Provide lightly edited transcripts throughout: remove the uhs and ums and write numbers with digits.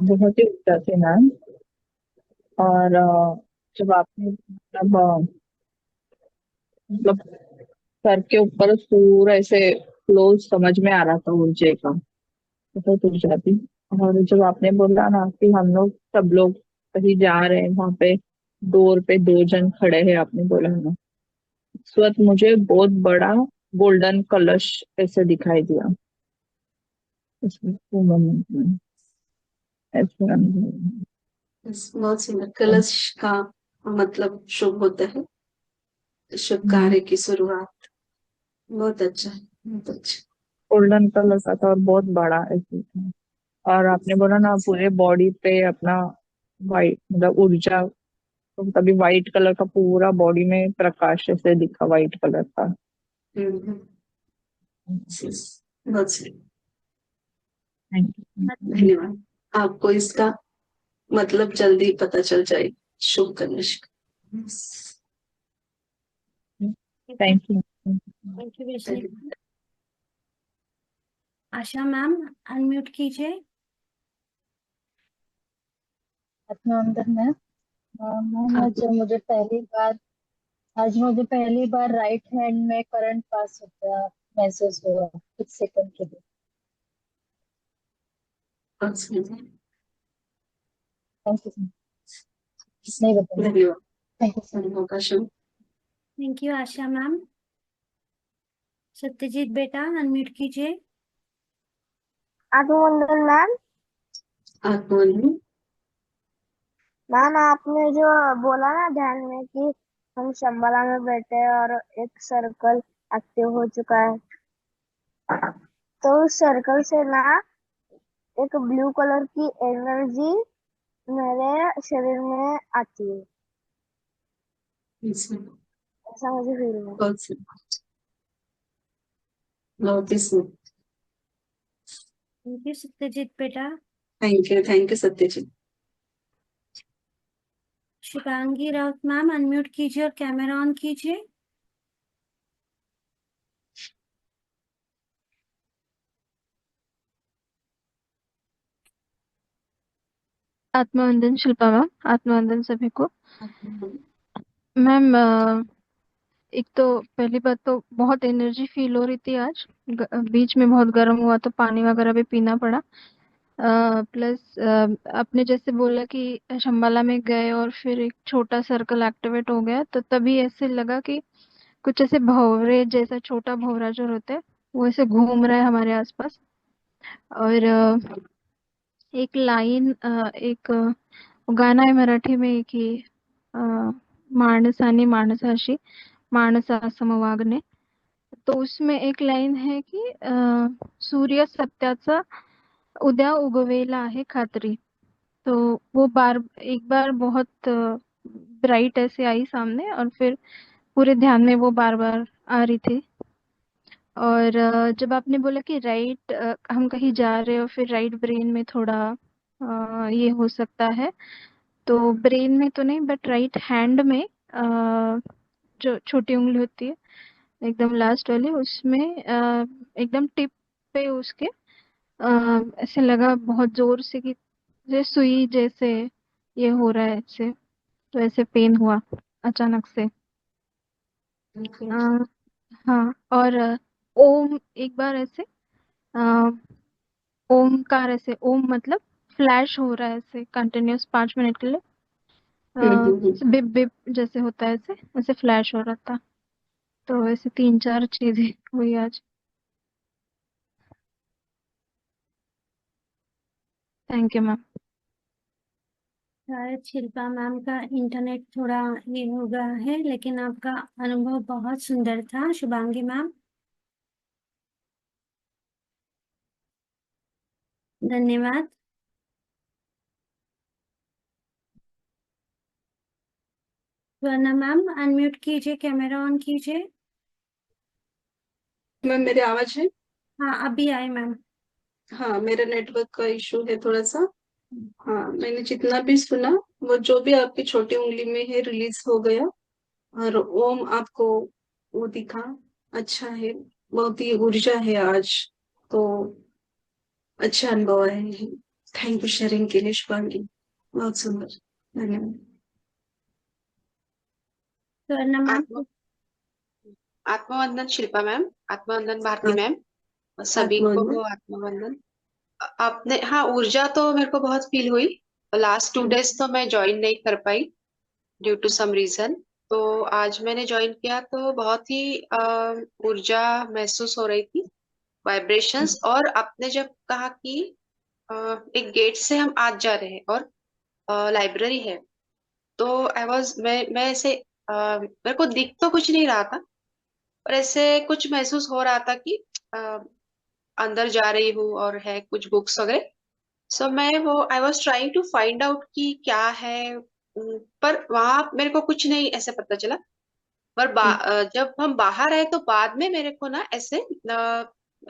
बहुत ही ऊंचा थे मैम। और जब आपने मतलब सर के ऊपर पूरा ऐसे क्लोज समझ में आ रहा था ऊंचे का, बहुत ऊंचा थी। और जब आपने बोला ना कि हम लोग सब लोग कहीं जा रहे हैं, वहां पे डोर पे दो जन खड़े हैं, आपने बोला ना, उस वक्त मुझे बहुत बड़ा गोल्डन कलश ऐसे दिखाई दिया उसमें वो मोमेंट में। ऐसे बहुत सुंदर। कलश का मतलब शुभ होता है, शुभ कार्य की शुरुआत। बहुत अच्छा, बहुत अच्छा। गोल्डन कलर का था और बहुत बड़ा ऐसे था। और आपने बोला ना पूरे बॉडी पे अपना वाइट मतलब ऊर्जा, तो तभी व्हाइट कलर का पूरा बॉडी में प्रकाश ऐसे दिखा, व्हाइट कलर का। हम्म, बहुत सही। Thank you. धन्यवाद। आपको इसका मतलब जल्दी पता चल जाए। शुभ कलश। Thank you. Thank you Vaishnavi. Asha ma'am unmute कीजिए। अभिनंदन मैम। मैम आज मुझे पहली बार राइट हैंड में करंट पास होता महसूस हुआ कुछ सेकंड के लिए। Thank you. नहीं बताइए। धन्यवाद। Thank you sir. अनुभव का शुभ। Thank you Asha ma'am. Satyajit बेटा अनम्यूट कीजिए। अभिनंदन मैम। आत्मन। मैम आपने जो बोला ना ध्यान में कि हम शंबला में बैठे हैं और एक सर्कल एक्टिव हो चुका है, तो उस सर्कल से ना एक ब्लू कलर की एनर्जी मेरे शरीर में आती है, ऐसा मुझे फील हुआ। बहुत सही। बहुत ही सुंदर। थैंक यू सत्यजीत बेटा। Thank you Satyajit. Shivangi Raut ma'am unmute कीजिए और कैमरा ऑन कीजिए। आत्मवंदन शिल्पा मैम। आत्मवंदन सभी को। मैम एक तो पहली बात तो बहुत एनर्जी फील हो रही थी आज। बीच में बहुत गर्म हुआ तो पानी वगैरह भी पीना पड़ा। प्लस आपने जैसे बोला कि शंबाला में गए और फिर एक छोटा सर्कल एक्टिवेट हो गया, तो तभी ऐसे लगा कि कुछ ऐसे भंवरे जैसा छोटा भंवरा जो होता है वो ऐसे घूम रहा है हमारे आसपास। और एक लाइन एक गाना है मराठी में एक ही, अ, माणसाने माणसाशी माणसा समवागणे। तो उसमें एक लाइन है कि सूर्य सत्याचा उद्या उगवेला आहे खात्री। तो वो बार एक बार बहुत ब्राइट ऐसे आई सामने और फिर पूरे ध्यान में वो बार बार आ रही थी। और जब आपने बोला कि राइट हम कहीं जा रहे हो फिर राइट ब्रेन में थोड़ा ये हो सकता है, तो ब्रेन में तो नहीं बट राइट हैंड में जो छोटी उंगली होती है एकदम लास्ट वाली उसमें एकदम टिप पे उसके ऐसे लगा बहुत जोर से कि जैसे सुई जैसे ये हो रहा है ऐसे। तो ऐसे पेन हुआ अचानक से। अ, हाँ। और ओम एक बार ऐसे ओमकार ऐसे ओम मतलब फ्लैश हो रहा है ऐसे कंटिन्यूस 5 मिनट के लिए। ऐसे बिप बिप जैसे होता है ऐसे ऐसे फ्लैश हो रहा था। तो ऐसे 3 4 चीजें हुई आज। Thank you ma'am. शायद शिल्पा मैम का इंटरनेट थोड़ा ये हो गया है, लेकिन आपका अनुभव बहुत सुंदर था शुभांगी मैम। धन्यवाद। वर्णा मैम अनम्यूट कीजिए, कैमरा ऑन कीजिए। मैम मेरी आवाज है? हाँ अभी आए मैम। हाँ, मेरा नेटवर्क का इशू है थोड़ा सा। हाँ, मैंने जितना भी सुना वो जो भी आपकी छोटी उंगली में है रिलीज हो गया। और ओम आपको वो दिखा। अच्छा है। बहुत ही ऊर्जा है आज। तो अच्छा अनुभव है। थैंक यू शेयरिंग के लिए शुभांगी, बहुत सुंदर, धन्यवाद। स्वर्णा मैम। आत्म आत्मवंदन शिल्पा मैम, आत्मवंदन भारती मैम, सभी आत्मवंदन। को आत्मवंदन। आपने, हाँ, ऊर्जा तो मेरे को बहुत फील हुई। लास्ट 2 डेज तो मैं ज्वाइन नहीं कर पाई ड्यू टू सम रीजन। तो आज मैंने ज्वाइन किया तो बहुत ही ऊर्जा महसूस हो रही थी, वाइब्रेशंस। और आपने जब कहा कि एक गेट से हम आज जा रहे हैं और लाइब्रेरी है, तो आई वाज मैं ऐसे मेरे को दिख तो कुछ नहीं रहा था, और ऐसे कुछ महसूस हो रहा था कि अ, अंदर जा रही हूँ और है कुछ बुक्स वगैरह। सो मैं वो I was trying to find out कि क्या है। पर वहां मेरे को कुछ नहीं ऐसे पता चला। पर जब हम बाहर आए तो बाद में मेरे को ना ऐसे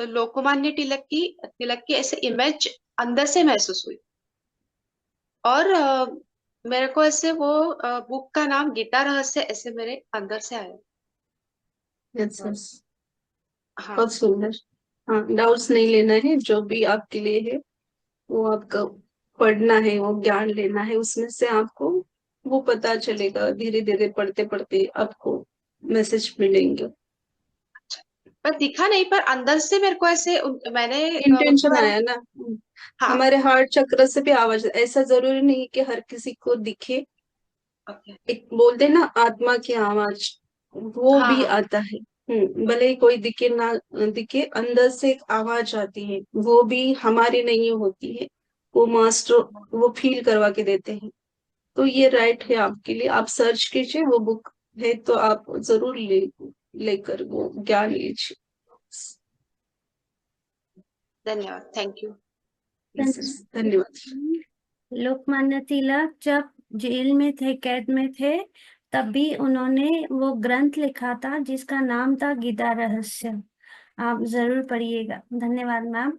लोकमान्य तिलक की ऐसे इमेज अंदर से महसूस हुई। और मेरे को ऐसे वो बुक का नाम गीता रहस्य ऐसे मेरे अंदर से आया। यस यस, हाँ। बहुत सुंदर। हाँ, डाउट्स नहीं लेना है, जो भी आपके लिए है वो आपका पढ़ना है, वो ज्ञान लेना है, उसमें से आपको वो पता चलेगा, धीरे धीरे पढ़ते पढ़ते आपको मैसेज मिलेंगे। पर दिखा नहीं, पर अंदर से मेरे को ऐसे मैंने इंटेंशन थोड़ा। आया ना। हाँ। हमारे हार्ट चक्र से भी आवाज, ऐसा जरूरी नहीं कि हर किसी को दिखे। ओके। एक बोलते ना आत्मा की आवाज, वो हाँ भी हाँ। आता है। भले ही कोई दिखे ना दिखे, अंदर से एक आवाज आती है, वो भी हमारी नहीं होती है, वो मास्टर वो फील करवा के देते हैं। तो ये राइट है आपके लिए, आप सर्च कीजिए, वो बुक है तो आप जरूर लेकर वो ज्ञान लीजिए। धन्यवाद, थैंक यू। Yes, yes, धन्यवाद। लोकमान्य तिलक जब जेल में थे, कैद में थे, तब भी उन्होंने वो ग्रंथ लिखा था जिसका नाम था गीता रहस्य। आप जरूर पढ़िएगा। धन्यवाद मैम।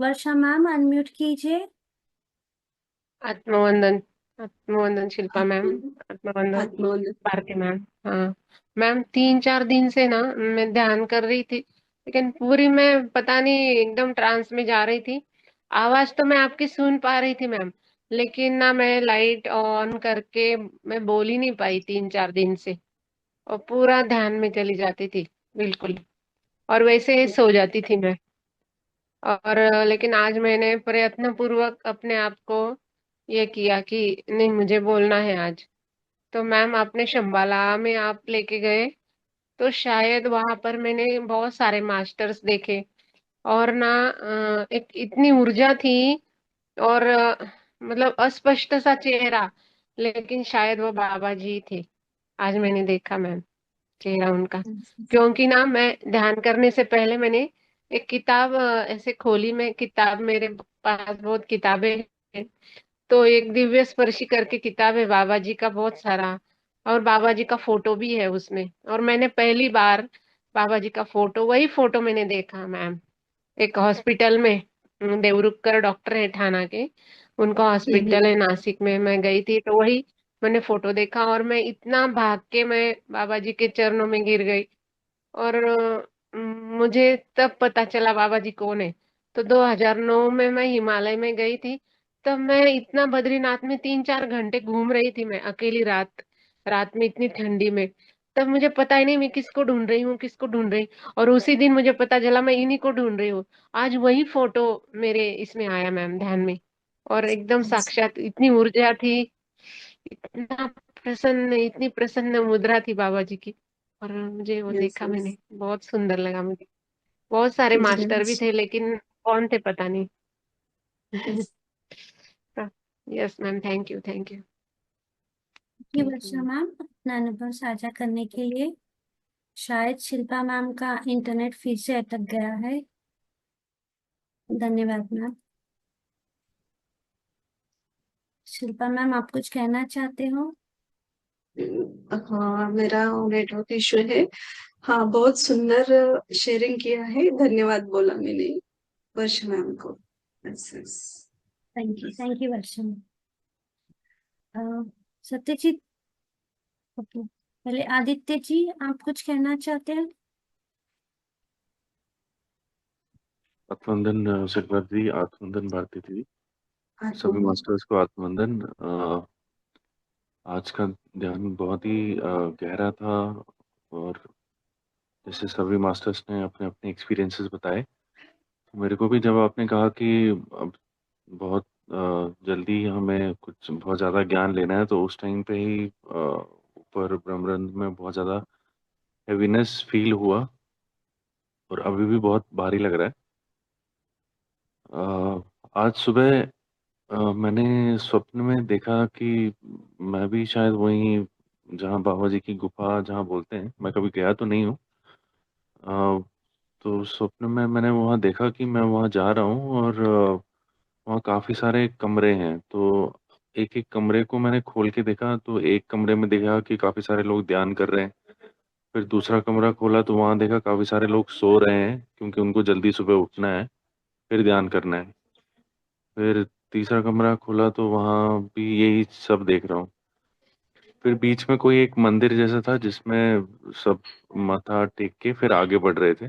वर्षा मैम अनम्यूट कीजिए। आत्मवंदन। आत्मवंदन शिल्पा मैम। आत्मवंदन आत्मवंदन। भारती मैम। हाँ मैम, 3-4 दिन से ना मैं ध्यान कर रही थी, लेकिन पूरी मैं पता नहीं एकदम ट्रांस में जा रही थी। आवाज तो मैं आपकी सुन पा रही थी मैम, लेकिन ना मैं लाइट ऑन करके मैं बोल ही नहीं पाई 3-4 दिन से। और पूरा ध्यान में चली जाती थी बिल्कुल, और वैसे ही सो जाती थी मैं। और लेकिन आज मैंने प्रयत्न पूर्वक अपने आप को ये किया कि नहीं, मुझे बोलना है आज। तो मैम, आपने शंबाला में आप लेके गए, तो शायद वहां पर मैंने बहुत सारे मास्टर्स देखे, और ना एक इतनी ऊर्जा थी, और मतलब अस्पष्ट सा चेहरा, लेकिन शायद वो बाबा जी थे। आज मैंने देखा मैम चेहरा उनका। क्योंकि ना मैं ध्यान करने से पहले मैंने एक किताब ऐसे खोली, मैं किताब, मेरे पास बहुत किताबें हैं। तो एक दिव्य स्पर्शी करके किताब है बाबा जी का, बहुत सारा, और बाबा जी का फोटो भी है उसमें। और मैंने पहली बार बाबा जी का फोटो, वही फोटो मैंने देखा मैम, एक हॉस्पिटल में। देवरुखकर डॉक्टर है ठाणा के, उनका हॉस्पिटल है नासिक में, मैं गई थी तो वही मैंने फोटो देखा, और मैं इतना भाग के मैं बाबा जी के चरणों में गिर गई। और मुझे तब पता चला बाबा जी कौन है। तो 2009 में मैं हिमालय में गई थी। तब मैं इतना बद्रीनाथ में 3-4 घंटे घूम रही थी मैं अकेली, रात रात में इतनी ठंडी में। तब मुझे पता ही नहीं मैं किसको ढूंढ रही हूँ, किसको ढूंढ रही। और उसी दिन मुझे पता चला मैं इन्हीं को ढूंढ रही हूँ। आज वही फोटो मेरे इसमें आया मैम, ध्यान में, और एकदम साक्षात इतनी ऊर्जा थी, इतना प्रसन्न, इतनी प्रसन्न मुद्रा थी बाबा जी की। और मुझे वो यस देखा यस। मैंने, बहुत सुंदर लगा मुझे। बहुत सारे मास्टर भी थे, लेकिन कौन थे पता नहीं। Yes ma'am, thank you, thank you, ये थैंक वर्षा यू। मैम अपना अनुभव साझा करने के लिए। शायद शिल्पा मैम का इंटरनेट फिर से अटक गया है। धन्यवाद मैम। शिल्पा मैम, आप कुछ कहना चाहते हो? हाँ, मेरा नेटवर्क इशू है। हाँ, बहुत सुंदर शेयरिंग किया है, धन्यवाद बोला मैंने वर्षा मैम को। Yes, yes. Thank you Varsha ma'am. Satyajit, okay, पहले आदित्य जी, आप कुछ कहना चाहते हैं? आत्मवंदन शिल्पा दी, आत्मवंदन भारती दी, सभी आपको मास्टर्स को आत्मवंदन। आज का ध्यान बहुत ही गहरा था, और जैसे सभी मास्टर्स ने अपने अपने एक्सपीरियंसेस बताए, तो मेरे को भी जब आपने कहा कि अब बहुत जल्दी हमें कुछ बहुत ज़्यादा ज्ञान लेना है, तो उस टाइम पे ही ऊपर ब्रह्मरंध्र में बहुत ज़्यादा हेवीनेस फील हुआ, और अभी भी बहुत भारी लग रहा है। आज सुबह मैंने स्वप्न में देखा कि मैं भी शायद वहीं, जहाँ बाबा जी की गुफा जहाँ बोलते हैं, मैं कभी गया तो नहीं हूँ। अ, तो स्वप्न में मैंने वहाँ देखा कि मैं वहाँ जा रहा हूँ, और वहाँ काफ़ी सारे कमरे हैं। तो एक एक कमरे को मैंने खोल के देखा, तो एक कमरे में देखा कि काफ़ी सारे लोग ध्यान कर रहे हैं। फिर दूसरा कमरा खोला तो वहाँ देखा काफ़ी सारे लोग सो रहे हैं, क्योंकि उनको जल्दी सुबह उठना है, फिर ध्यान करना है। फिर तीसरा कमरा खोला तो वहाँ भी यही सब देख रहा हूँ। फिर बीच में कोई एक मंदिर जैसा था, जिसमें सब माथा टेक के फिर आगे बढ़ रहे थे।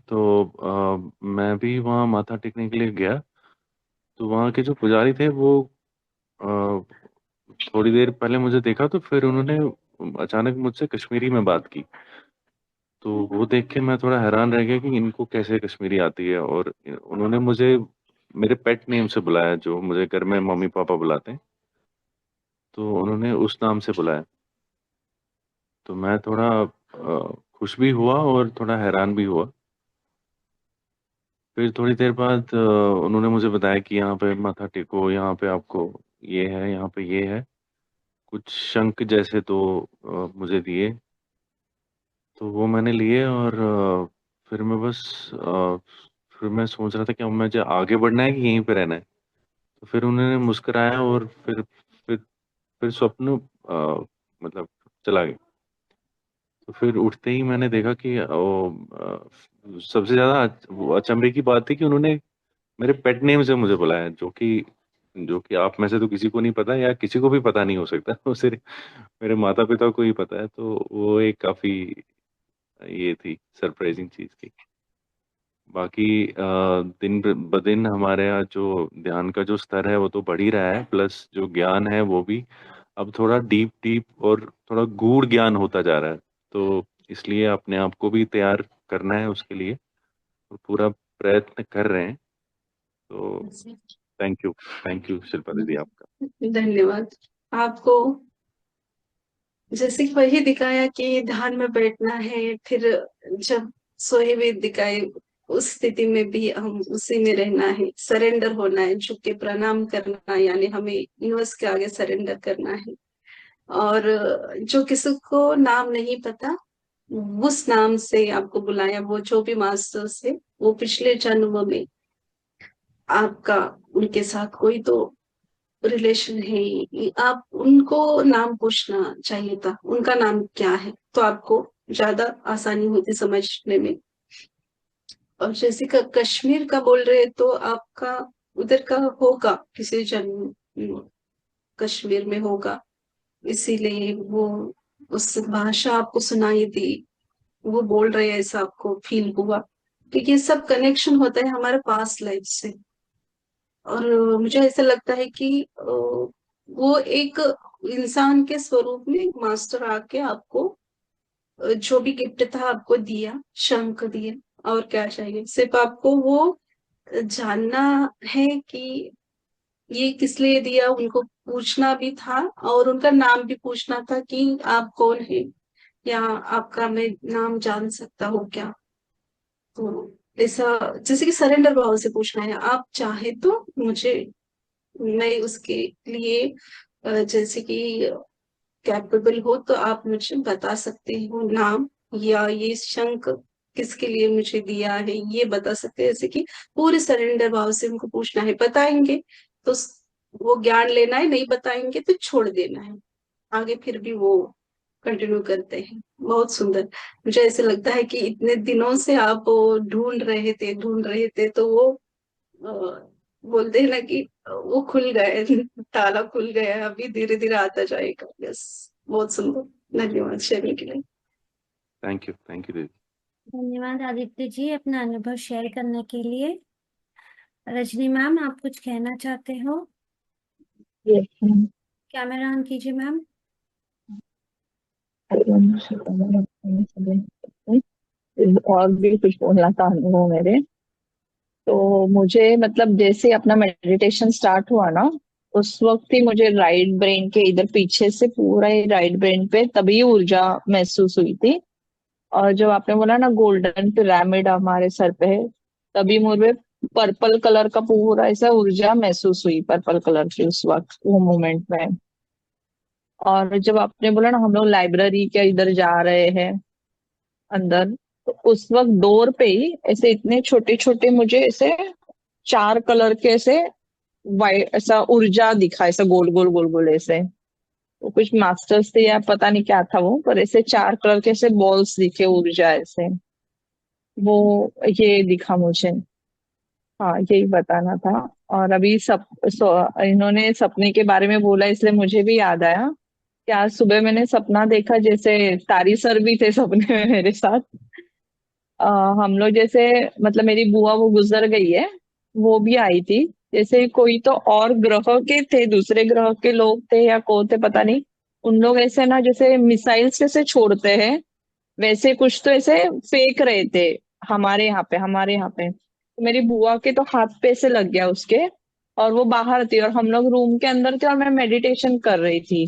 तो मैं भी वहाँ माथा टेकने के लिए गया। तो वहाँ के जो पुजारी थे वो अ, थोड़ी देर पहले मुझे देखा, तो फिर उन्होंने अचानक मुझसे कश्मीरी में बात की। तो वो देख के मैं थोड़ा हैरान रह गया कि इनको कैसे कश्मीरी आती है, और उन्होंने मुझे मेरे पेट नेम से बुलाया, जो मुझे घर में मम्मी पापा बुलाते हैं, तो उन्होंने उस नाम से बुलाया। तो मैं थोड़ा खुश भी हुआ और थोड़ा हैरान भी हुआ। फिर थोड़ी देर बाद उन्होंने मुझे बताया कि यहाँ पे माथा टेको, यहाँ पे आपको ये है, यहाँ पे ये है। कुछ शंख जैसे तो मुझे दिए, तो वो मैंने लिए, और फिर मैं बस फिर मैं सोच रहा था कि अब मुझे आगे बढ़ना है कि यहीं पे रहना है। तो फिर उन्होंने मुस्कुराया, और फिर स्वप्न मतलब चला गया। तो फिर उठते ही मैंने देखा कि सबसे ज्यादा वो अचंभे की बात थी कि उन्होंने मेरे पेट नेम से मुझे बुलाया, जो कि आप में से तो किसी को नहीं पता, या किसी को भी पता नहीं हो सकता। वो सिर्फ मेरे माता पिता को ही पता है। तो वो एक काफी ये थी, सरप्राइजिंग चीज थी। बाकी दिन ब दिन हमारे यहाँ जो ध्यान का जो स्तर है वो तो बढ़ ही रहा है, प्लस जो ज्ञान है वो भी अब थोड़ा डीप डीप और थोड़ा गूढ़ ज्ञान होता जा रहा है। तो इसलिए अपने आप को भी तैयार करना है उसके लिए, और पूरा प्रयत्न कर रहे हैं। तो thank you, thank you Shilpa दीदी आपका। धन्यवाद आपको। जैसे कि वही दिखाया कि ध्यान में बैठना है, फिर जब सोए हुए दिखाए उस स्थिति में भी हम उसी में रहना है, सरेंडर होना है, झुक के प्रणाम करना, यानी हमें यूनिवर्स के आगे सरेंडर करना है। और जो किसी को नाम नहीं पता, उस नाम से आपको बुलाया, वो जो भी मास्टर्स है, वो पिछले जन्म में आपका उनके साथ कोई तो रिलेशन है, आप उनको नाम पूछना चाहिए था, उनका नाम क्या है, तो आपको ज्यादा आसानी होती समझने में। और जैसे कश्मीर का बोल रहे, तो आपका उधर का होगा, किसी जन्म कश्मीर में होगा, इसीलिए वो उस भाषा आपको सुनाई दी, वो बोल रहे हैं, ऐसा आपको फील हुआ। क्योंकि ये सब कनेक्शन होता है हमारे पास्ट लाइफ से। और मुझे ऐसा लगता है कि वो एक इंसान के स्वरूप में एक मास्टर आके आपको जो भी गिफ्ट था आपको दिया, शंख दिया, और क्या चाहिए, सिर्फ आपको वो जानना है कि ये किस लिए दिया, उनको पूछना भी था, और उनका नाम भी पूछना था कि आप कौन है, या आपका मैं नाम जान सकता हूँ क्या। तो ऐसा, जैसे कि सरेंडर भाव से पूछना है, आप चाहे तो मुझे, मैं उसके लिए जैसे कि कैपेबल हो, तो आप मुझे बता सकते हो नाम, या ये शंख किसके लिए मुझे दिया है, ये बता सकते हैं। जैसे कि पूरे सरेंडर भाव से उनको पूछना है, बताएंगे तो वो ज्ञान लेना है, नहीं बताएंगे तो छोड़ देना है, आगे फिर भी वो कंटिन्यू करते हैं। बहुत सुंदर। मुझे ऐसे लगता है कि इतने दिनों से आप वो ढूंढ रहे थे, तो वो बोलते हैं ना कि वो खुल गए, ताला खुल गया है, अभी धीरे धीरे आता जाएगा। यस, बहुत सुंदर। धन्यवाद शेयरिंग के लिए। थैंक यू दीदी। धन्यवाद आदित्य जी अपना अनुभव शेयर करने के लिए। रजनी मैम, आप कुछ कहना चाहते हो? Yes, ma'am. कैमरा ऑन कीजिए मैम। और भी कुछ बोलना था अनुभव मेरे। तो मुझे मतलब जैसे अपना मेडिटेशन स्टार्ट हुआ ना, उस वक्त ही मुझे राइट ब्रेन के इधर पीछे से पूरा ही राइट ब्रेन पे तभी ऊर्जा महसूस हुई थी। और जब आपने बोला ना गोल्डन पिरामिड हमारे सर पे है, तभी मुझे पर्पल कलर का पूरा ऐसा ऊर्जा महसूस हुई, पर्पल कलर की उस वक्त वो मोमेंट में। और जब आपने बोला ना हम लोग लाइब्रेरी के इधर जा रहे हैं अंदर, तो उस वक्त डोर पे ही ऐसे इतने छोटे छोटे मुझे ऐसे 4 कलर के ऐसे वाइट ऐसा ऊर्जा दिखा, ऐसा गोल गोल गोल गोल ऐसे। वो कुछ मास्टर्स थे या पता नहीं क्या था वो, पर ऐसे 4 कलर के ऐसे बॉल्स दिखे ऊर्जा ऐसे। वो ये दिखा मुझे। हाँ, यही बताना था। और अभी इन्होंने सपने के बारे में बोला इसलिए मुझे भी याद आया कि आज सुबह मैंने सपना देखा, जैसे तारी सर भी थे सपने में मेरे साथ। अ, हम लोग जैसे मतलब मेरी बुआ वो गुजर गई है, वो भी आई थी। जैसे कोई तो और ग्रह के थे, दूसरे ग्रह के लोग थे या कौन थे पता नहीं। उन लोग ऐसे ना जैसे मिसाइल्स कैसे छोड़ते हैं, वैसे कुछ तो ऐसे फेंक रहे थे हमारे यहाँ पे। तो मेरी बुआ के तो हाथ पे से लग गया उसके, और वो बाहर थी और हम लोग रूम के अंदर थे और मैं मेडिटेशन कर रही थी।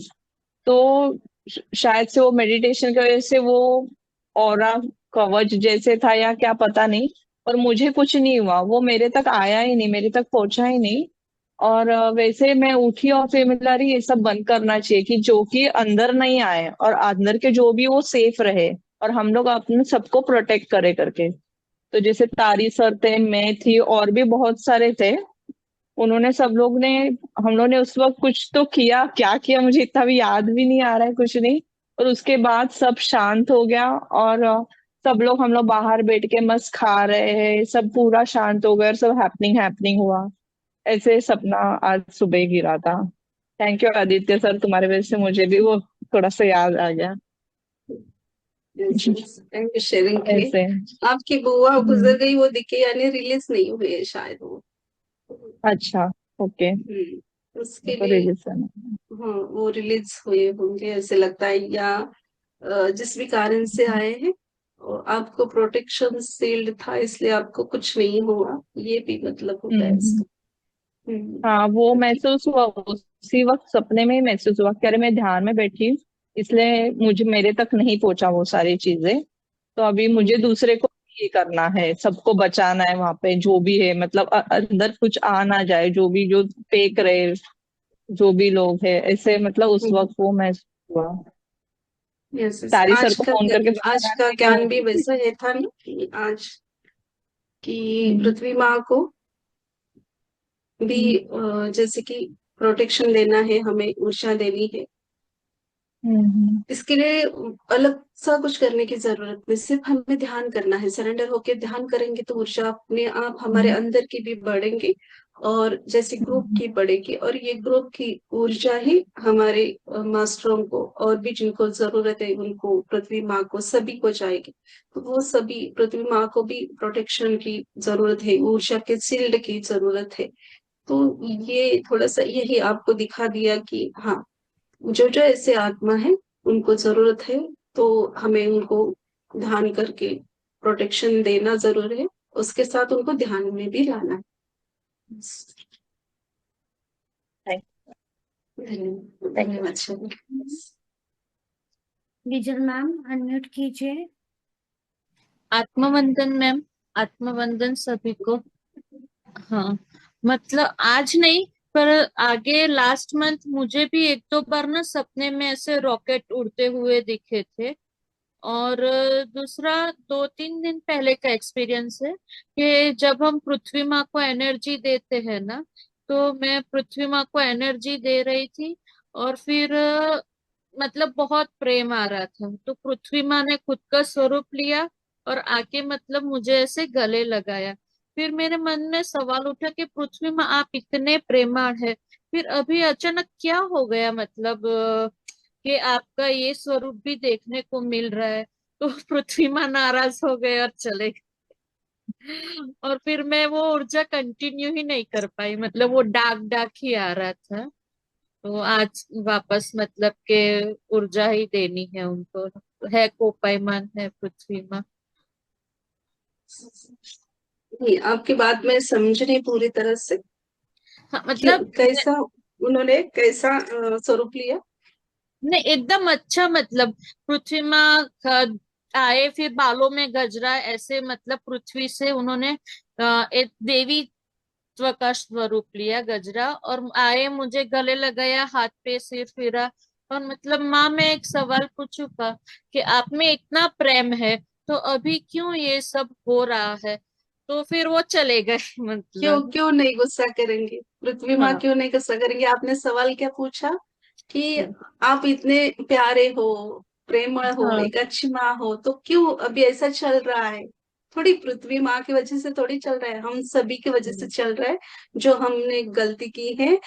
तो शायद से वो मेडिटेशन की वजह से वो ऑरा कवच जैसे था या क्या पता नहीं, पर मुझे कुछ नहीं हुआ, वो मेरे तक आया ही नहीं, मेरे तक पहुंचा ही नहीं। और वैसे मैं उठी और फिर मिला रही ये सब बंद करना चाहिए कि जो कि अंदर नहीं आए और अंदर के जो भी वो सेफ रहे, और हम लोग अपने सबको प्रोटेक्ट करे करके। तो जैसे तारी सर थे, मैं थी, और भी बहुत सारे थे। उन्होंने सब लोग ने हम लोग ने उस वक्त कुछ तो किया, क्या किया मुझे इतना भी याद भी नहीं आ रहा है, कुछ नहीं। और उसके बाद सब शांत हो गया, और सब लोग हम लोग बाहर बैठ के मस्त खा रहे हैं, सब पूरा शांत हो गया और सब हैपनिंग हैपनिंग हुआ। ऐसे सपना आज सुबह गिरा था। थैंक यू आदित्य सर, तुम्हारे वजह से मुझे भी वो थोड़ा सा याद आ गया। थैंक यू शेयरिंग के लिए। ऐसे। आपकी बुआ गुजर हम्म, गई वो दिखे, यानी रिलीज नहीं हुए है शायद वो। अच्छा, ओके। उसके तो लिए रिलीजन। हाँ वो रिलीज हुए होंगे ऐसे लगता है, या जिस भी कारण से आए हैं, और आपको प्रोटेक्शन सील्ड था इसलिए आपको कुछ नहीं हुआ, ये भी मतलब होता है हम्म। इसका। हाँ, वो बाकी महसूस हुआ उसी वक्त सपने में ही महसूस हुआ कि अरे मैं ध्यान में बैठी हूँ, इसलिए मुझे मेरे तक नहीं पहुंचा वो सारी चीजें। तो अभी मुझे दूसरे को ये करना है, सबको बचाना है वहां पे जो भी है, मतलब अंदर कुछ आ ना जाए, जो भी जो फेंक रहे, जो भी लोग है ऐसे, मतलब उस वक्त वो महसूस हुआ। यस यस, तारी सर को फोन करके आज बताना का नहीं ज्ञान भी हो। वैसा ये था ना कि आज की हम्म, पृथ्वी माँ को भी हम्म, जैसे कि प्रोटेक्शन देना है, हमें ऊर्जा देनी है। हम्म, इसके लिए अलग सा कुछ करने की जरूरत नहीं, सिर्फ हमें ध्यान करना है, सरेंडर होके ध्यान करेंगे तो ऊर्जा अपने आप हमारे हम्म, अंदर की भी बढ़ेंगे, और जैसे ग्रुप हम्म, की बढ़ेगी, और ये ग्रुप की ऊर्जा ही हमारे मास्टरों को और भी जिनको जरूरत है उनको, पृथ्वी माँ को, सभी को जाएगी। तो वो सभी पृथ्वी माँ को भी प्रोटेक्शन की जरूरत है, ऊर्जा के शील्ड की जरूरत है। तो ये थोड़ा सा यही आपको दिखा दिया कि हाँ, जो जो ऐसे आत्मा है उनको जरूरत है, तो हमें उनको ध्यान करके प्रोटेक्शन देना जरूर है, उसके साथ उनको ध्यान में भी लाना है। थैंक धन्यवाद थैंक धन्यवाद शर्मा। विजल मैम, अनम्यूट कीजिए। आत्मवंदन मैम। आत्मवंदन सभी को। हाँ, मतलब आज नहीं, पर आगे लास्ट मंथ मुझे भी एक दो बार ना सपने में ऐसे रॉकेट उड़ते हुए दिखे थे। और दूसरा 2-3 दिन पहले का एक्सपीरियंस है कि जब हम पृथ्वी माँ को एनर्जी देते हैं ना, तो मैं पृथ्वी माँ को एनर्जी दे रही थी। और फिर मतलब बहुत प्रेम आ रहा था, तो पृथ्वी माँ ने खुद का स्वरूप लिया और आके मतलब मुझे ऐसे गले लगाया। फिर मेरे मन में सवाल उठा कि पृथ्वी माँ आप इतने प्रेमाळ है, फिर अभी अचानक क्या हो गया, मतलब कि आपका ये स्वरूप भी देखने को मिल रहा है। तो पृथ्वी माँ नाराज हो गए और चले गए। और फिर मैं वो ऊर्जा कंटिन्यू ही नहीं कर पाई, मतलब वो डाक डाक ही आ रहा था। तो आज वापस मतलब के ऊर्जा ही देनी है उनको, है कोपायमान है पृथ्वी माँ। नहीं, आपकी बात मैं समझ नहीं पूरी तरह से। हाँ क्यों, मतलब कैसा उन्होंने कैसा स्वरूप लिया? नहीं एकदम अच्छा, मतलब पृथ्वी माँ आए, फिर बालों में गजरा ऐसे, मतलब पृथ्वी से उन्होंने एक देवी का स्वरूप लिया गजरा, और आए मुझे गले लगाया, हाथ पे सिर फिरा। और मतलब माँ, मैं एक सवाल पूछूंगा कि आप में इतना प्रेम है तो अभी क्यों ये सब हो रहा है? तो फिर वो चले गए क्यों मतलब। क्यों नहीं गुस्सा करेंगे? पृथ्वी माँ हाँ क्यों नहीं गुस्सा करेंगे? आपने सवाल क्या पूछा कि आप इतने प्यारे हो, प्रेमळ हो, हाँ एक अच्छी माँ हो, तो क्यों अभी ऐसा चल रहा है? थोड़ी पृथ्वी माँ की वजह से थोड़ी चल रहा है, हम सभी की वजह से चल रहा है। जो हमने गलती की है,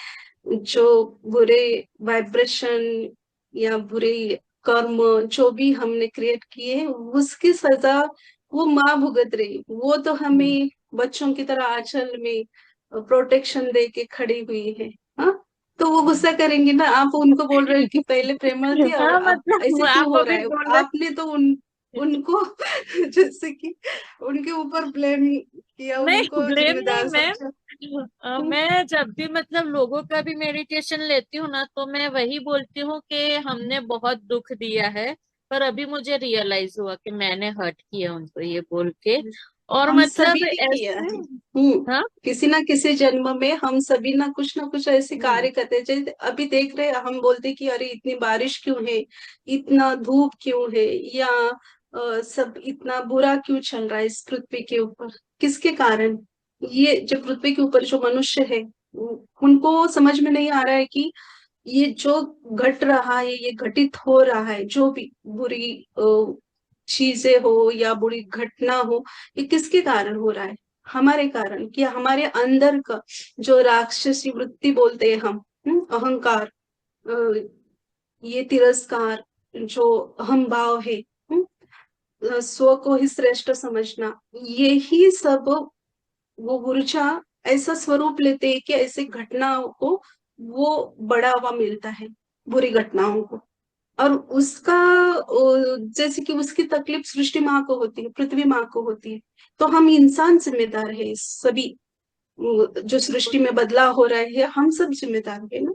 जो बुरे वाइब्रेशन या बुरे कर्म जो भी हमने क्रिएट किए हैं, उसकी सजा वो माँ भुगत रही। वो तो हमें बच्चों की तरह आंचल में प्रोटेक्शन दे के खड़ी हुई है। हाँ, तो वो गुस्सा करेंगी ना। आप उनको बोल रहे हो कि पहले प्रेमळ थी और हाँ अब मतलब ऐसे क्यों आप हो रहा अभी है? बोले। आपने तो उनको जैसे कि उनके ऊपर ब्लेम किया, नहीं उनको ब्लेम नहीं जिम्मेदार मैम। समझा। मैं जब भी मतलब लोगों का भी मेडिटेशन लेती हूँ ना, तो मैं वही बोलती हूँ कि हमने बहुत दुख दिया है, पर अभी मुझे रियलाइज हुआ कि मैंने हर्ट किया उनको, ये बोल के। और हम मतलब सभी ने किया ऐसे। है। हाँ किसी ना किसी जन्म में हम सभी ना कुछ ऐसे कार्य करते हैं। जैसे अभी देख रहे हैं, हम बोलते कि अरे इतनी बारिश क्यों है, इतना धूप क्यों है, या सब इतना बुरा क्यों चल रहा है इस पृथ्वी के ऊपर? किसके कारण? ये जो पृथ्वी के ऊपर जो मनुष्य है, उनको समझ में नहीं आ रहा है कि ये जो घट रहा है, ये घटित हो रहा है, जो भी बुरी चीजें हो या बुरी घटना हो, ये किसके कारण हो रहा है? हमारे कारण। कि हमारे अंदर का जो राक्षसी वृत्ति बोलते हैं हम, अहंकार, अ, ये तिरस्कार, जो अहम भाव है, स्व को ही श्रेष्ठ समझना, यही सब वो ऊर्जा ऐसा स्वरूप लेते हैं कि ऐसे घटनाओं को वो बढ़ावा मिलता है, बुरी घटनाओं को। और उसका जैसे कि उसकी तकलीफ सृष्टि माँ को होती है, पृथ्वी माँ को होती है। तो हम इंसान जिम्मेदार है, सभी जो सृष्टि में बदलाव हो रहा है, हम सब जिम्मेदार है ना।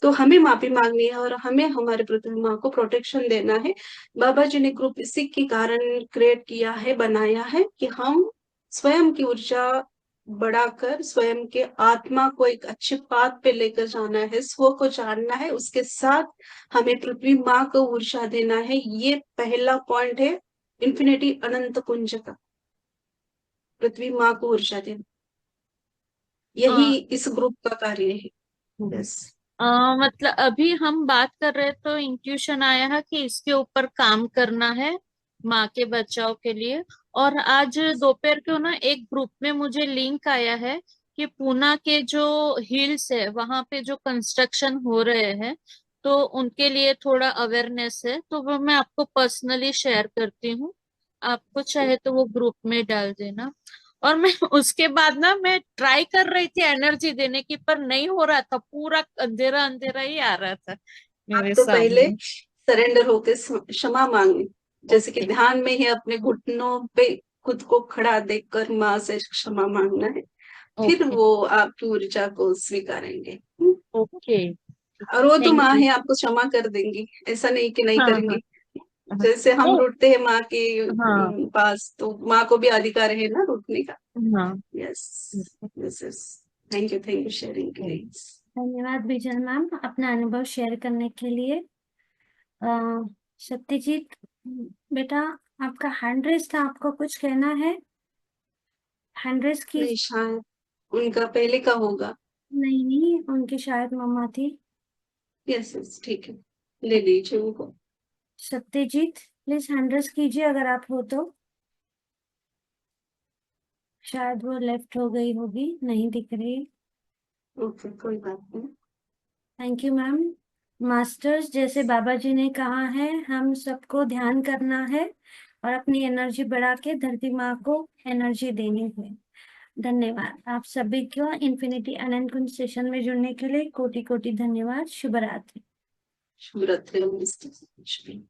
तो हमें माफी मांगनी है और हमें हमारे पृथ्वी माँ को प्रोटेक्शन देना है। बाबा जी ने ग्रुप इसी के कारण क्रिएट किया है, बनाया है कि हम स्वयं की ऊर्जा बढ़ाकर स्वयं के आत्मा को एक अच्छे पाथ पे लेकर जाना है, स्व को जानना है, उसके साथ हमें पृथ्वी माँ को ऊर्जा देना है। ये पहला पॉइंट है इन्फिनिटी अनंत कुंज का, पृथ्वी माँ को ऊर्जा देना। यही अ, इस ग्रुप का कार्य है। यस। मतलब अभी हम बात कर रहे तो इंट्यूशन आया है कि इसके ऊपर काम करना है, माँ के बचाव के लिए। और आज दोपहर को ना एक ग्रुप में मुझे लिंक आया है कि पूना के जो हिल्स है वहां पे जो कंस्ट्रक्शन हो रहे हैं, तो उनके लिए थोड़ा अवेयरनेस है, तो वो मैं आपको पर्सनली शेयर करती हूँ। आपको चाहे तो वो ग्रुप में डाल देना। और मैं उसके बाद ना मैं ट्राई कर रही थी एनर्जी देने की, पर नहीं हो रहा था, पूरा अंधेरा अंधेरा ही आ रहा था आप मेरे तो पहले सामने। सरेंडर होकर क्षमा मांगे, जैसे कि ओके। ध्यान में ही अपने घुटनों पे खुद को खड़ा देखकर माँ से क्षमा मांगना है। फिर ओके। वो आपकी ऊर्जा को स्वीकारेंगे। ओके। और वो तो थैंक माँ यू। है, आपको क्षमा कर देंगी, ऐसा नहीं कि नहीं हाँ हाँ करेंगे। हाँ। जैसे हम ओ, रुठते हैं माँ के हाँ पास, तो माँ को भी अधिकार है ना रुठने का। हाँ। Yes, yes, yes. Thank you sharing please. धन्यवाद बिजल मैम अपना अनुभव शेयर करने के लिए। अ, सत्यजीत बेटा, आपका हैंड रेस था, आपको कुछ कहना है? हैंड रेस की? नहीं, शायद उनका पहले का होगा। नहीं नहीं, उनकी शायद मम्मा थी। यस, यस, ठीक है, ले लीजिए उनको। सत्यजीत प्लीज हैंड रेस कीजिए अगर आप हो तो। शायद वो लेफ्ट हो गई होगी, नहीं दिख रही। ओके, कोई बात नहीं। Thank you ma'am. मास्टर्स, जैसे बाबा जी ने कहा है हम सबको ध्यान करना है और अपनी एनर्जी बढ़ा के धरती माँ को एनर्जी देनी है। धन्यवाद आप सभी को इन्फिनिटी अनंत कुंज सेशन में जुड़ने के लिए कोटि कोटि धन्यवाद। शुभ रात्रि। शुभ रात्रि।